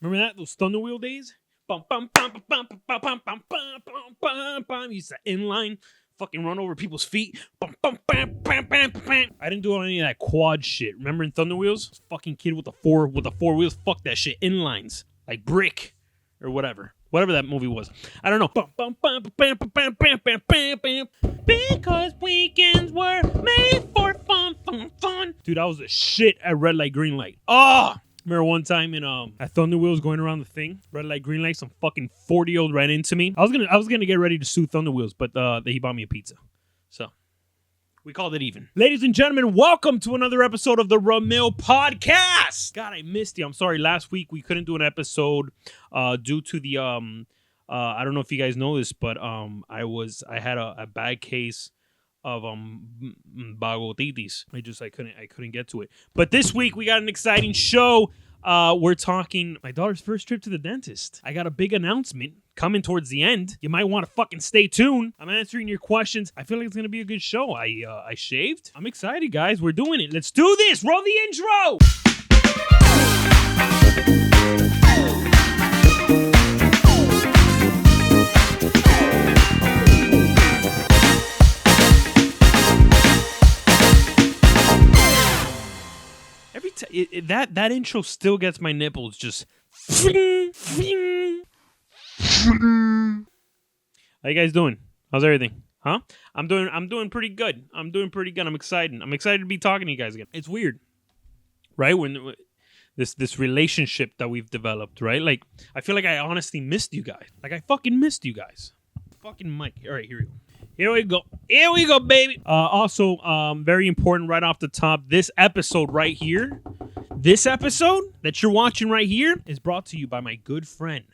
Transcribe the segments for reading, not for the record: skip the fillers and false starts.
Remember that? Those Thunder Wheel days? You used to inline, fucking run over people's feet. I didn't do any of that quad shit. Remember in Thunder Wheels? Fucking kid with the four wheels. Fuck that shit. Inlines. Like Brick or whatever. Whatever that movie was. I don't know. Because weekends were made for fun. Dude, I was a shit at red light, green light. Remember one time in at Thunder Wheels going around the thing, red light, green light, some fucking 40-year-old ran into me. I was gonna get ready to sue Thunder Wheels, but he bought me a pizza. So we called it even. Ladies and gentlemen, welcome to another episode of the Ramil Podcast. God, I missed you. I'm sorry. Last week we couldn't do an episode due to the I don't know if you guys know this, but I had a bad case of bagotitis. I couldn't get to it. But this week we got an exciting show. We're talking my daughter's first trip to the dentist. I got a big announcement coming towards the end. You might want to fucking stay tuned. I'm answering your questions. I feel like it's gonna be a good show. I shaved. I'm excited, guys. We're doing it. Let's do this. Roll the intro. That intro still gets my nipples just. How you guys doing? How's everything? Huh? I'm doing pretty good. I'm excited. I'm excited to be talking to you guys again. It's weird, right? When this relationship that we've developed, right? Like I feel like I honestly missed you guys. Like I fucking missed you guys. Fucking Mike. All right, here we go. Here we go, baby. Also, very important right off the top, this episode right here, this episode that you're watching right here is brought to you by my good friend,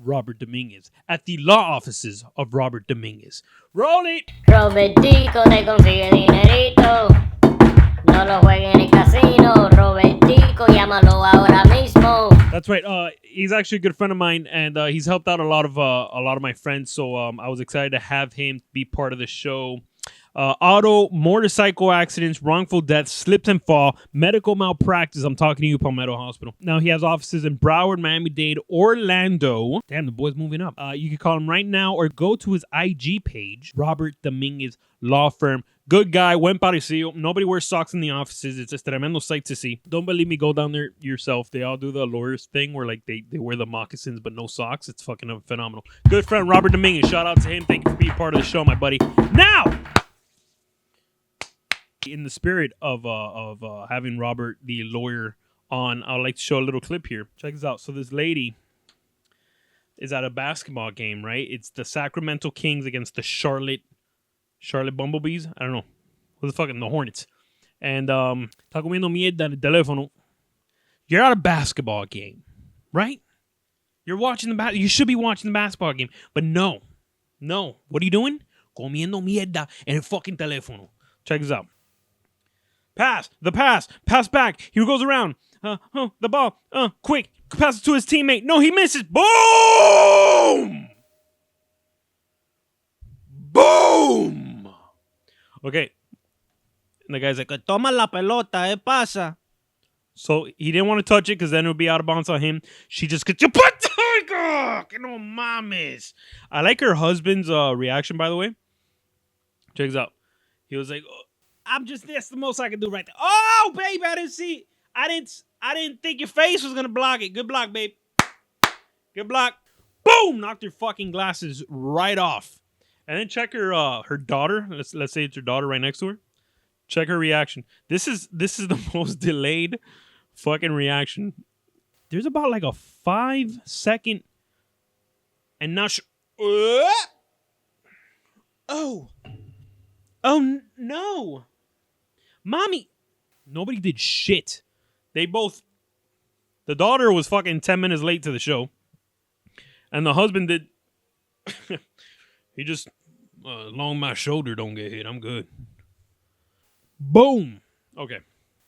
Robert Dominguez, at the law offices of Robert Dominguez. Roll it! Robertico te consigue dinerito. No lo juegue en el casino. Robertico, llámalo ahora mismo. That's right. He's actually a good friend of mine, and he's helped out a lot of my friends. So I was excited to have him be part of the show. Auto, motorcycle accidents, wrongful deaths, slips and fall, medical malpractice. I'm talking to you, Palmetto Hospital. Now, he has offices in Broward, Miami-Dade, Orlando. Damn, the boy's moving up. You can call him right now or go to his IG page, Robert Dominguez Law Firm. Good guy, buen parecido. Nobody wears socks in the offices. It's a tremendo sight to see. Don't believe me, go down there yourself. They all do the lawyers thing where like they wear the moccasins but no socks. It's fucking phenomenal. Good friend, Robert Dominguez. Shout out to him. Thank you for being part of the show, my buddy. Now, in the spirit of having Robert, the lawyer, on, I'd like to show a little clip here. Check this out. So this lady is at a basketball game, right? It's the Sacramento Kings against the Charlotte Bumblebees. I don't know. What the fucking the Hornets. And está comiendo mierda en el teléfono. You're at a basketball game, right? You're watching you should be watching the basketball game. But no. What are you doing? Comiendo mierda en el fucking teléfono. Check this out. Pass back. He goes around. The ball. Quick. Pass it to his teammate. No, he misses. Boom! Okay. And the guy's like, toma la pelota, pasa. So he didn't want to touch it because then it would be out of bounds on him. She just gets, que no mames. I like her husband's reaction, by the way. Check this out. He was like, that's the most I can do right there. Oh, babe, I didn't see. I didn't think your face was gonna block it. Good block, babe. Good block. Boom! Knocked her fucking glasses right off. And then check her daughter. Let's say it's her daughter right next to her. Check her reaction. This is the most delayed fucking reaction. There's about like a 5-second, and now oh no, mommy. Nobody did shit. The daughter was fucking 10 minutes late to the show, and the husband did. He just, as long as my shoulder don't get hit, I'm good. Boom. Okay.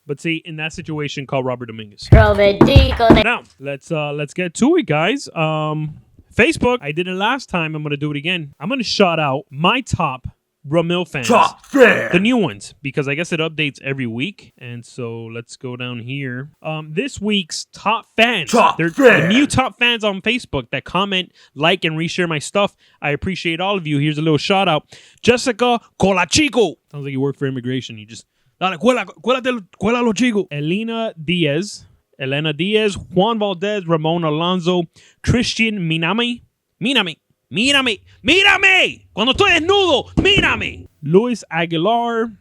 But see, in that situation, call Robert Dominguez. Now, let's get to it, guys. Facebook, I did it last time. I'm going to do it again. I'm going to shout out my top Ramil fans. Top fan. The new ones, because I guess it updates every week. And so let's go down here. This week's top fans. The new top fans on Facebook that comment, like, and reshare my stuff. I appreciate all of you. Here's a little shout out. Jessica Colachico. Sounds like you work for immigration. You just... Cuela lo chico. Elena Diaz, Juan Valdez, Ramon Alonso, Christian Mírame. Cuando estoy desnudo, mírame. Luis Aguilar,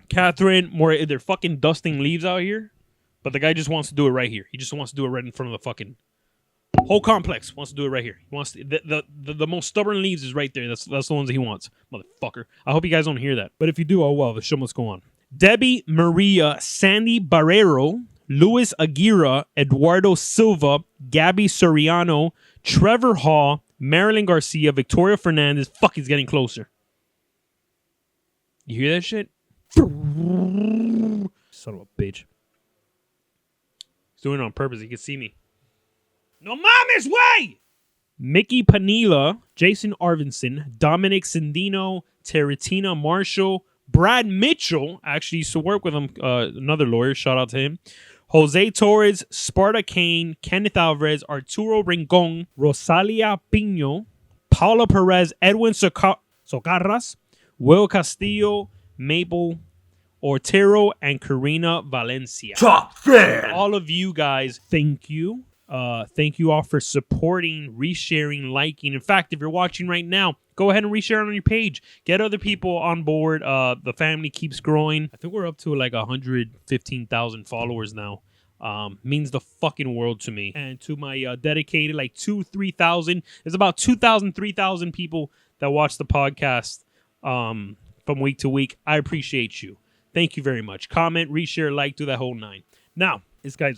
Catherine Moore. They're fucking dusting leaves out here, but the guy just wants to do it right here. He just wants to do it right in front of the fucking whole complex. Wants to do it right here. He wants to, the most stubborn leaves is right there. That's the ones that he wants, motherfucker. I hope you guys don't hear that, but if you do, oh well. The show must go on. Debbie Maria, Sandy Barrero, Luis Aguirre, Eduardo Silva, Gabby Soriano, Trevor Hall, Marilyn Garcia, Victoria Fernandez. Fuck, he's getting closer. You hear that shit? Son of a bitch. He's doing it on purpose. He can see me. No mames, way! Mickey Panila, Jason Arvinson, Dominic Sindino, Terratina Marshall, Brad Mitchell, actually used to work with him, another lawyer, shout out to him. Jose Torres, Sparta Kane, Kenneth Alvarez, Arturo Rincon, Rosalia Pino, Paula Perez, Edwin Socarras, Will Castillo, Maple Ortero, and Karina Valencia. Top fan! All of you guys, thank you. Thank you all for supporting, resharing, liking. In fact, if you're watching right now, go ahead and reshare it on your page. Get other people on board. The family keeps growing. I think we're up to like 115,000 followers now. Means the fucking world to me. And to my dedicated like 3,000. There's about 2,000, 3,000 people that watch the podcast from week to week. I appreciate you. Thank you very much. Comment, reshare, like, do that whole 9. Now, this guy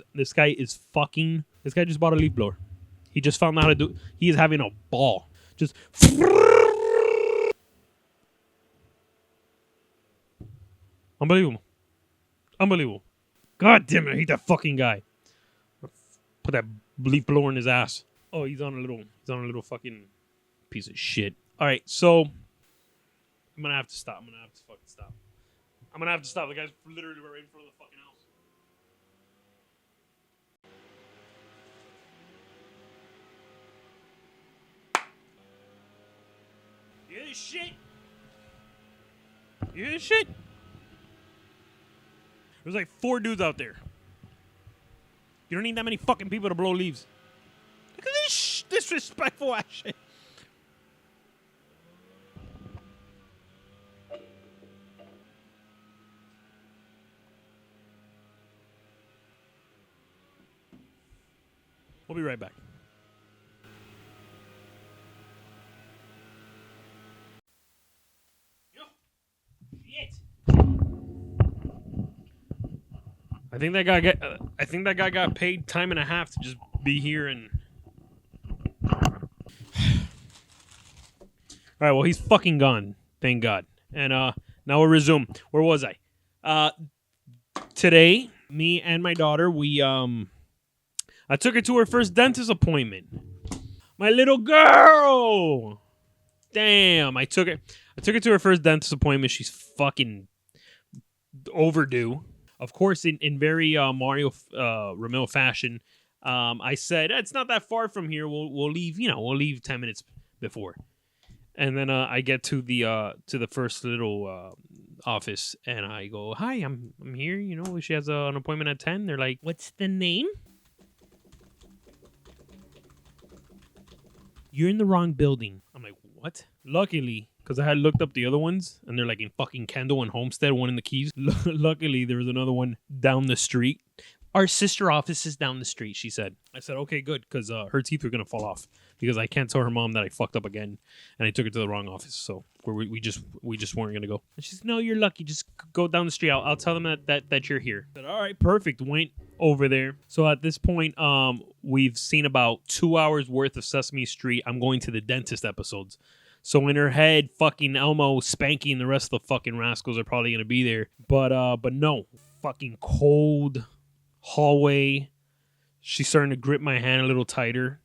is fucking... This guy just bought a leaf blower. He just found out how to do... He is having a ball. Just... Unbelievable. God damn it, I hate that fucking guy. Put that leaf blower in his ass. Oh, he's on a little fucking piece of shit. All right, so I'm gonna have to stop. The guy's literally right in front of the fucking house. You hear this shit? There's like 4 dudes out there. You don't need that many fucking people to blow leaves. Look at this disrespectful ass shit. We'll be right back. I think that guy got paid time and a half to just be here and. All right, well he's fucking gone. Thank God. And now we'll resume. Where was I? Today, me and my daughter, I took her to her first dentist appointment. My little girl. Damn, I took her to her first dentist appointment. She's fucking overdue. Of course, in very Mario Ramil fashion, I said it's not that far from here. We'll leave. We'll leave 10 minutes before, and then I get to the first little office, and I go, "Hi, I'm here. She has an appointment at 10." They're like, "What's the name?" You're in the wrong building. I'm like, what? Luckily, because I had looked up the other ones, and they're like in fucking Kendall and Homestead, one in the Keys. Luckily, there was another one down the street. Our sister office is down the street, she said. I said, okay, good, because her teeth were going to fall off. Because I can't tell her mom that I fucked up again, and I took her to the wrong office. So we just weren't going to go. And she said, no, you're lucky. Just go down the street. I'll tell them that you're here. I said, all right, perfect. Went over there. So at this point, we've seen about 2 hours worth of Sesame Street. I'm going to the dentist episodes. So in her head, fucking Elmo, Spanky, and the rest of the fucking rascals are probably gonna be there. But no, fucking cold hallway. She's starting to grip my hand a little tighter.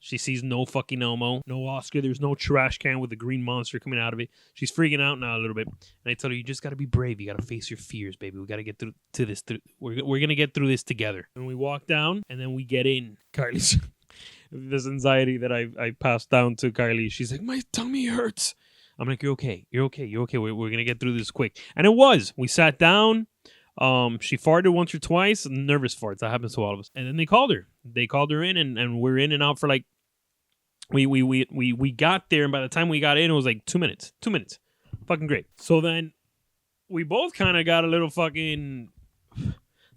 She sees no fucking Elmo, no Oscar. There's no trash can with a green monster coming out of it. She's freaking out now a little bit. And I tell her, you just got to be brave. You got to face your fears, baby. We got to get through to this. We're going to get through this together. And we walk down, and then we get in. Carly's this anxiety that I passed down to Carly. She's like, my tummy hurts. I'm like, you're okay. You're okay. You're okay. We're going to get through this quick. And it was. We sat down. She farted once or twice. Nervous farts. That happens to all of us. And then they called her. They called her in, and we're in and out for like, we got there, and by the time we got in, it was like 2 minutes. 2 minutes. Fucking great. So then we both kind of got a little fucking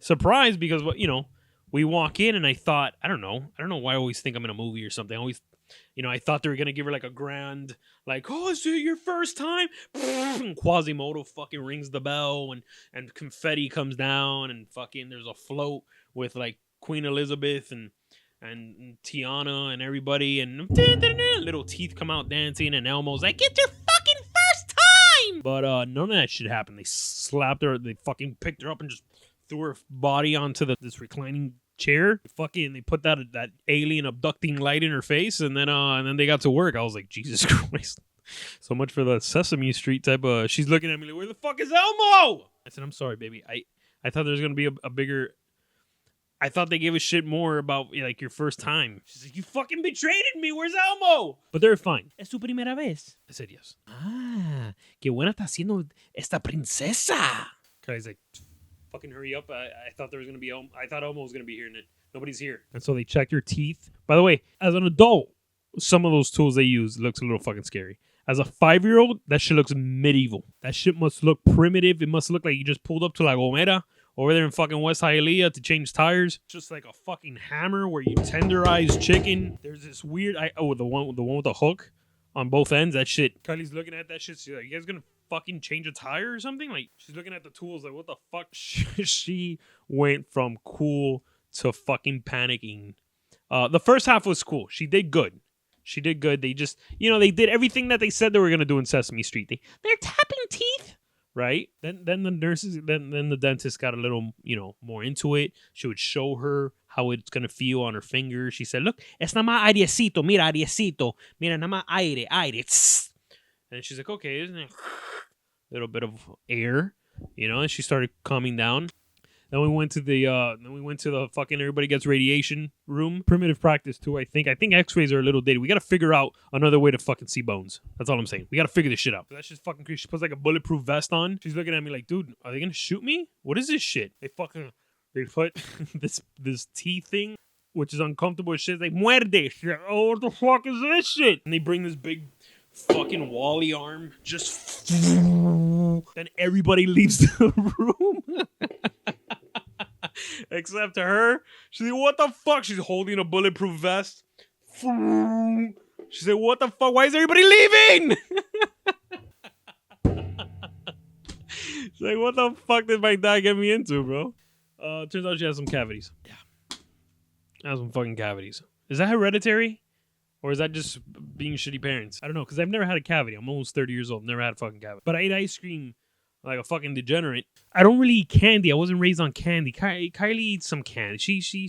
surprised because, you know, we walk in, and I thought, I don't know why I always think I'm in a movie or something. I always, you know, I thought they were going to give her like a grand, like, oh, is it your first time? And Quasimodo fucking rings the bell, and confetti comes down, and fucking there's a float with like Queen Elizabeth and Tiana and everybody, and little teeth come out dancing, and Elmo's like, it's your fucking first time! But none of that shit happened. They slapped her, they fucking picked her up and just threw her body onto this reclining chair. They put that alien abducting light in her face, and then they got to work. I was like, Jesus Christ. So much for the Sesame Street type of. She's looking at me like, where the fuck is Elmo? I said, I'm sorry, baby. I thought there was gonna be a bigger. I thought they gave a shit more about like your first time. She's like, you fucking betrayed me. Where's Elmo? But they're fine. ¿Es tu primera vez? I said yes. Ah, qué buena está haciendo esta princesa. Kylie's like, fucking hurry up. I thought there was going to be Elmo. I thought Elmo was going to be here, and nobody's here. And so they checked your teeth. By the way, as an adult, some of those tools they use looks a little fucking scary. As a 5-year-old, that shit looks medieval. That shit must look primitive. It must look like you just pulled up to La Gomera over there in fucking West Hialeah to change tires. Just like a fucking hammer where you tenderize chicken. There's this weird... the one with the hook on both ends. That shit. Kylie's looking at that shit. She's like, you guys gonna fucking change a tire or something? Like, she's looking at the tools like, what the fuck? She went from cool to fucking panicking. The first half was cool. She did good. They just, they did everything that they said they were going to do in Sesame Street. They're tapping teeth, right? Then the nurses, then the dentist got a little, more into it. She would show her how it's going to feel on her fingers. She said, look, es nada más airecito, mira, airecito. Mira, nada más aire. Tss. And she's like, okay, isn't it? A little bit of air, and she started calming down. Then we went to the fucking everybody gets radiation room. Primitive practice too, I think. I think x-rays are a little dated. We got to figure out another way to fucking see bones. That's all I'm saying. We got to figure this shit out. That's just fucking crazy. She puts like a bulletproof vest on. She's looking at me like, dude, are they going to shoot me? What is this shit? They put this teeth thing, which is uncomfortable as shit. It's like, muerde. She's like, oh, what the fuck is this shit? And they bring this big fucking Wally arm. Just... Then everybody leaves the room. Except to her. She's like, what the fuck? She's holding a bulletproof vest. She said, what the fuck? Why is everybody leaving? She's like, what the fuck did my dad get me into, bro? Turns out she has some cavities. Yeah. Has some fucking cavities. Is that hereditary? Or is that just being shitty parents? I don't know, because I've never had a cavity. I'm almost 30 years old. Never had a fucking cavity. But I ate ice cream like a fucking degenerate. I don't really eat candy. I wasn't raised on candy. Kylie eats some candy. She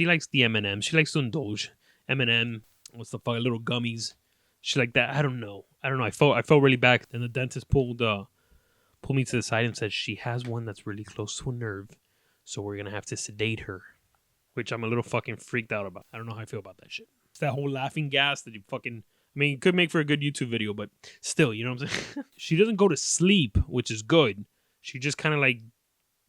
likes the M&M. She likes to indulge. M&M. What's the fuck? Little gummies. She like that. I don't know. I felt really bad. Then the dentist pulled me to the side and said she has one that's really close to a nerve, so we're gonna have to sedate her, which I'm a little fucking freaked out about. I don't know how I feel about that shit. It's that whole laughing gas that you fucking... I mean, it could make for a good YouTube video, but still, you know what I'm saying? She doesn't go to sleep, which is good. She just kind of like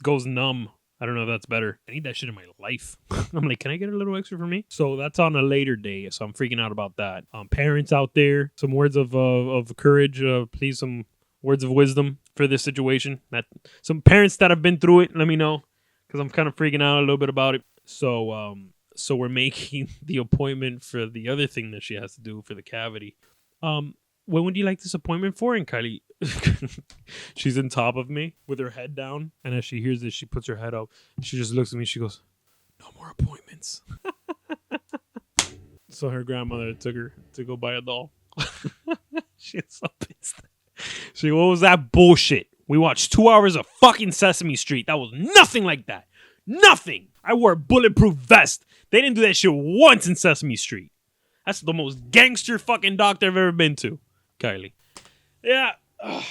goes numb. I don't know if that's better. I need that shit in my life. I'm like, can I get a little extra for me? So that's on a later day. So I'm freaking out about that. Parents out there, some words of courage. Please, some words of wisdom for this situation. That some parents that have been through it, let me know, because I'm kind of freaking out a little bit about it. So we're making the appointment for the other thing that she has to do for the cavity. When would you like this appointment for? And Kylie, she's on top of me with her head down. And as she hears this, she puts her head up. She just looks at me. She goes, no more appointments. So her grandmother took her to go buy a doll. She's so pissed. She goes, what was that bullshit? We watched 2 hours of fucking Sesame Street. That was nothing like that. Nothing. I wore a bulletproof vest. They didn't do that shit once in Sesame Street. That's the most gangster fucking doctor I've ever been to. Kylie. Yeah. Ugh.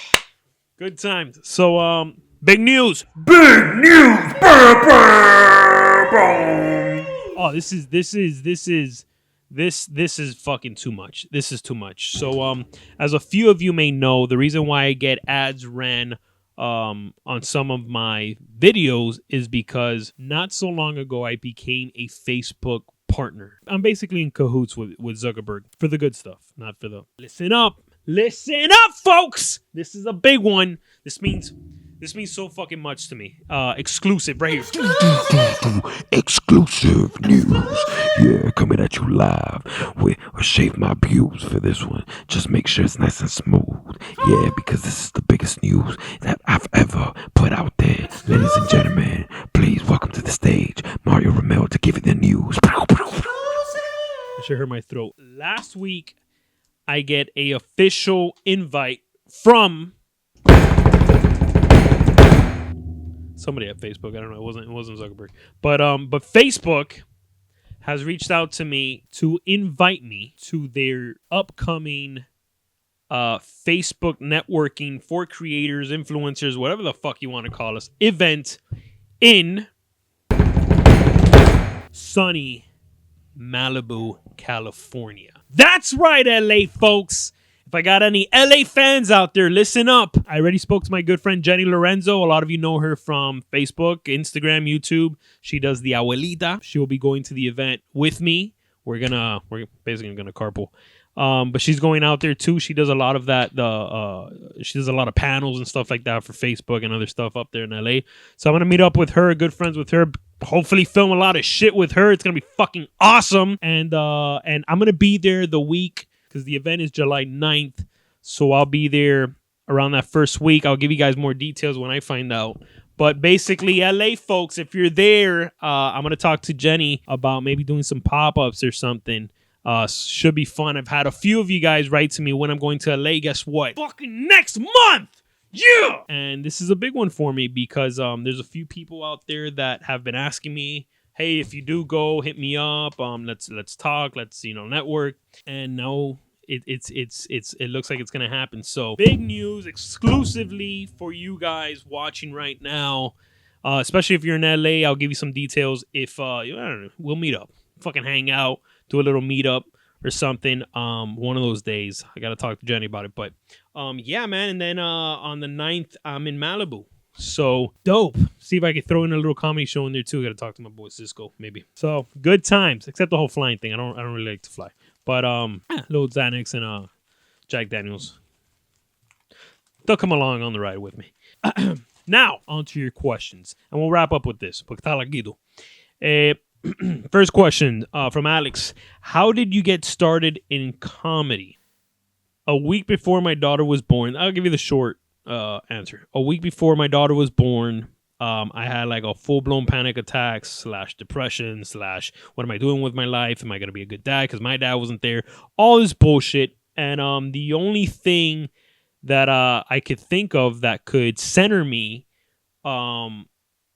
Good times. So, big news. Big news! Oh, this is fucking too much. This is too much. So, as a few of you may know, the reason why I get ads ran on some of my videos is because not so long ago I became a Facebook partner. I'm basically in cahoots with Zuckerberg for the good stuff, not for the... Listen up, folks. This is a big one. This means so fucking much to me. Exclusive right here. Exclusive news. Yeah, coming at you live. I shave my pubes for this one. Just make sure it's nice and smooth. Yeah, because this is the biggest news that I've ever put out there. Ladies and gentlemen, please welcome to the stage Mario Ramil to give you the news. I should hurt my throat. Last week, I get a official invite from somebody at Facebook. I don't know. It wasn't Zuckerberg. But Facebook has reached out to me to invite me to their upcoming Facebook networking for creators, influencers, whatever the fuck you want to call us, event in sunny Malibu, California. That's right, LA folks. If I got any LA fans out there, listen up. I already spoke to my good friend Jenny Lorenzo. A lot of you know her from Facebook, Instagram, YouTube. She does the Abuelita. She will be going to the event with me. We're basically gonna carpool. But she's going out there too. She does a lot of that. She does a lot of panels and stuff like that for Facebook and other stuff up there in LA. So I'm gonna meet up with her, good friends with her. Hopefully film a lot of shit with her. It's gonna be fucking awesome. And I'm gonna be there the week, because the event is July 9th. So I'll be there around that first week. I'll give you guys more details when I find out. But basically, LA folks, if you're there, I'm going to talk to Jenny about maybe doing some pop-ups or something. Should be fun. I've had a few of you guys write to me when I'm going to LA. Guess what? Fucking next month! Yeah! And this is a big one for me because there's a few people out there that have been asking me, hey, if you do go, hit me up. Let's talk. Let's network. And no, it looks like it's gonna happen. So big news exclusively for you guys watching right now. Especially if you're in LA, I'll give you some details. If I don't know, we'll meet up, fucking hang out, do a little meetup or something. One of those days. I gotta talk to Jenny about it. But yeah, man. And then on the 9th, I'm in Malibu. So dope. See if I can throw in a little comedy show in there too. I gotta talk to my boy Cisco, maybe. So good times, except the whole flying thing. I don't really like to fly. But little Xanax and Jack Daniels. They'll come along on the ride with me. Now, on to your questions. And we'll wrap up with this. First question from Alex. How did you get started in comedy? A week before my daughter was born. I'll give you the short answer. A week before my daughter was born, I had like a full-blown panic attack / depression / what am I doing with my life? Am I going to be a good dad? Because my dad wasn't there. All this bullshit. And the only thing that I could think of that could center me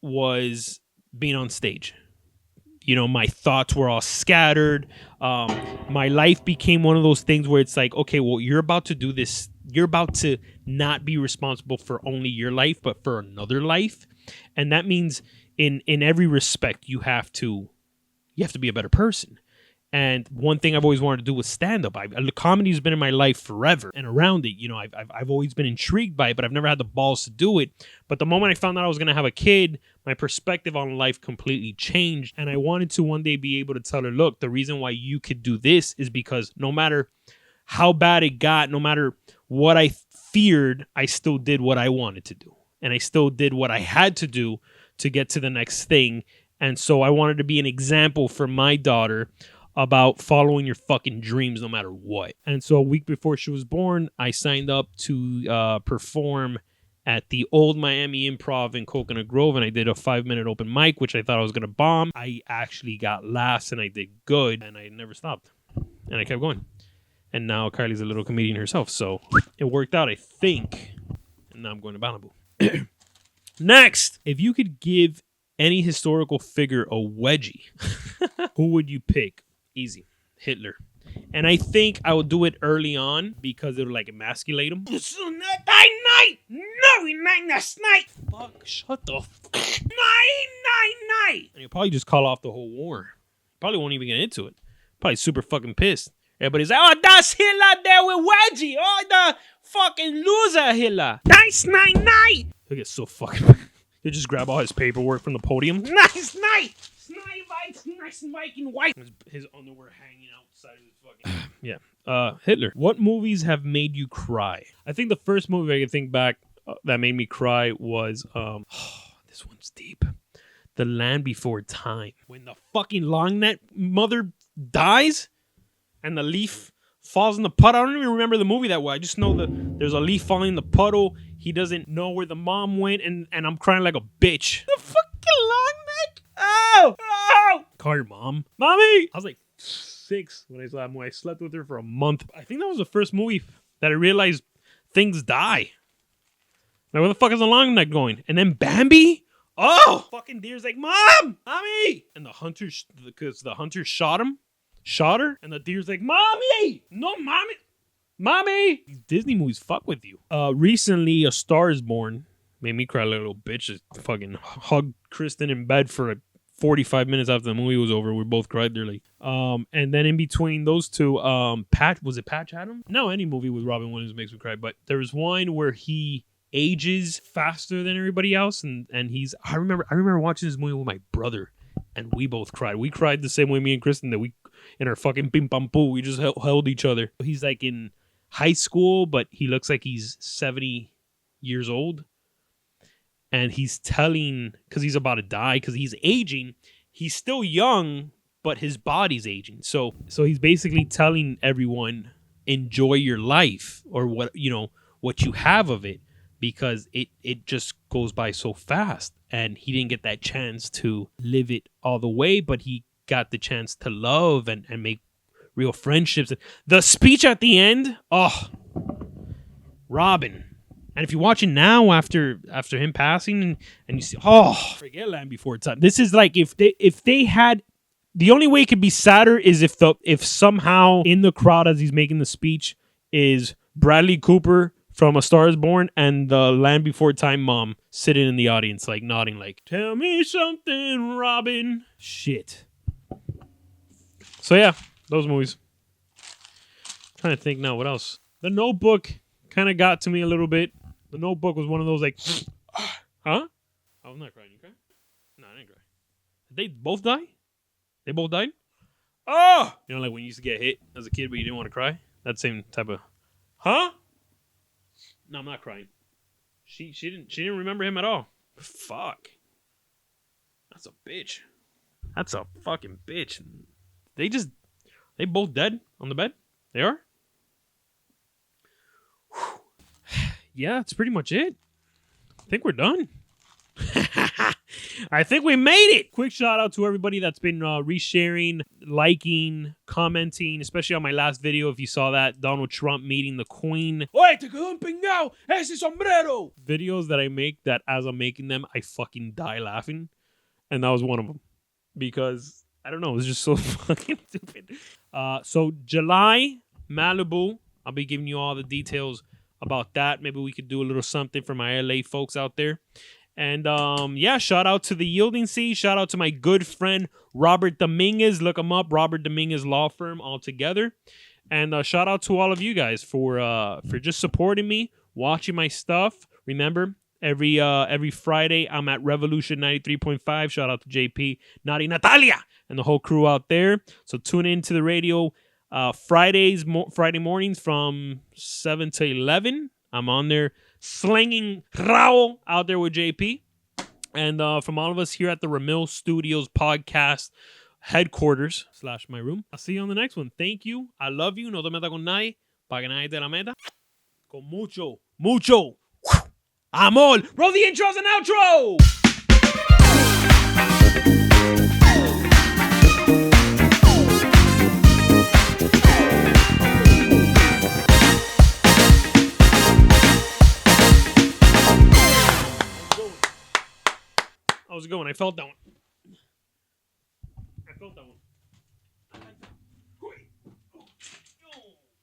was being on stage. My thoughts were all scattered. My life became one of those things where it's like, okay, well, you're about to do this. You're about to not be responsible for only your life, but for another life. And that means in every respect, you have to be a better person. And one thing I've always wanted to do was stand up. Comedy has been in my life forever and around it. I've always been intrigued by it, but I've never had the balls to do it. But the moment I found out I was going to have a kid, my perspective on life completely changed. And I wanted to one day be able to tell her, look, the reason why you could do this is because no matter how bad it got, no matter what I feared, I still did what I wanted to do. And I still did what I had to do to get to the next thing. And so I wanted to be an example for my daughter about following your fucking dreams no matter what. And so a week before she was born, I signed up to perform at the old Miami Improv in Coconut Grove, and I did a 5-minute open mic, which I thought I was going to bomb. I actually got laughs, and I did good, and I never stopped. And I kept going. And now Kylie's a little comedian herself, so it worked out, I think. And now I'm going to Malibu. Next, if you could give any historical figure a wedgie, who would you pick? Easy. Hitler. And I think I would do it early on because it would like emasculate him. Fuck, shut the night. And he'll probably just call off the whole war. Probably won't even get into it. Probably super fucking pissed. Everybody's like, oh, that's Hitler there with Wedgie. Oh, the fucking loser Hitler. Nice night. He'll get so fucking... He'll just grab all his paperwork from the podium. Nice night. Nice Viking white. His underwear hanging outside of his fucking... Yeah. Hitler. What movies have made you cry? I think the first movie I can think back that made me cry was... this one's deep. The Land Before Time. When the fucking long neck mother dies... and the leaf falls in the puddle. I don't even remember the movie that well. I just know that there's a leaf falling in the puddle. He doesn't know where the mom went, and I'm crying like a bitch. The fucking long neck. Oh! Call your mom. Mommy! I was like 6 when I slept with her for a month. I think that was the first movie that I realized things die. Like, where the fuck is the long neck going? And then Bambi? Oh! Fucking deer's like, Mom! Mommy! And the hunter, because the hunter shot her, and the deer's like, Mommy! No, Mommy! These Disney movies fuck with you. Recently, A Star Is Born made me cry like a little bitch. Just fucking hugged Kristen in bed for like 45 minutes after the movie was over. We both cried dearly. And then in between those two, was it Patch Adams? No, any movie with Robin Williams makes me cry, but there was one where he ages faster than everybody else, and I remember watching this movie with my brother, and we both cried. We cried the same way, me and Kristen, that we in our fucking bim bam boo, we just held each other. He's like in high school, but he looks like he's 70 years old. And he's telling, because he's about to die, because he's aging. He's still young, but his body's aging. So he's basically telling everyone, enjoy your life, or what you have of it, because it just goes by so fast. And he didn't get that chance to live it all the way, but he got the chance to love and make real friendships. The speech at the end, Robin. And if you watch it now after him passing and you see, forget Land Before Time. This is like if they had, the only way it could be sadder is if somehow in the crowd as he's making the speech is Bradley Cooper from A Star Is Born and the Land Before Time mom sitting in the audience like nodding like, tell me something, Robin. Shit. So yeah, those movies. I'm trying to think now, what else? The Notebook kind of got to me a little bit. The Notebook was one of those like, huh? I was not crying. You cry? No, I didn't cry. Did they both die? They both died? Oh! You know, like when you used to get hit as a kid, but you didn't want to cry? That same type of, huh? No, I'm not crying. She didn't remember him at all. Fuck. That's a bitch. That's a fucking bitch. They both dead on the bed? They are? Whew. Yeah, that's pretty much it. I think we're done. I think we made it. Quick shout out to everybody that's been resharing, liking, commenting, especially on my last video. If you saw that, Donald Trump meeting the Queen. Oye, te quedó empingado ese sombrero. Videos that I make that as I'm making them, I fucking die laughing. And that was one of them. Because, I don't know, it was just so fucking stupid. So July, Malibu. I'll be giving you all the details about that. Maybe we could do a little something for my LA folks out there. And yeah, shout out to the Yielding Sea. Shout out to my good friend Robert Dominguez. Look him up, Robert Dominguez Law Firm all together. And shout out to all of you guys for just supporting me, watching my stuff. Remember, every Friday I'm at Revolution 93.5. Shout out to JP, Nadi, Natalia, and the whole crew out there. So tune in to the radio Friday mornings from 7 to 11. I'm on there slinging Raul out there with JP. And from all of us here at the Ramil Studios podcast headquarters / my room, I'll see you on the next one. Thank you. I love you. No te metas con nadie. Pa' que nadie te la meta. Con mucho amor. Roll the intros and outro. That was a good one. I felt that one.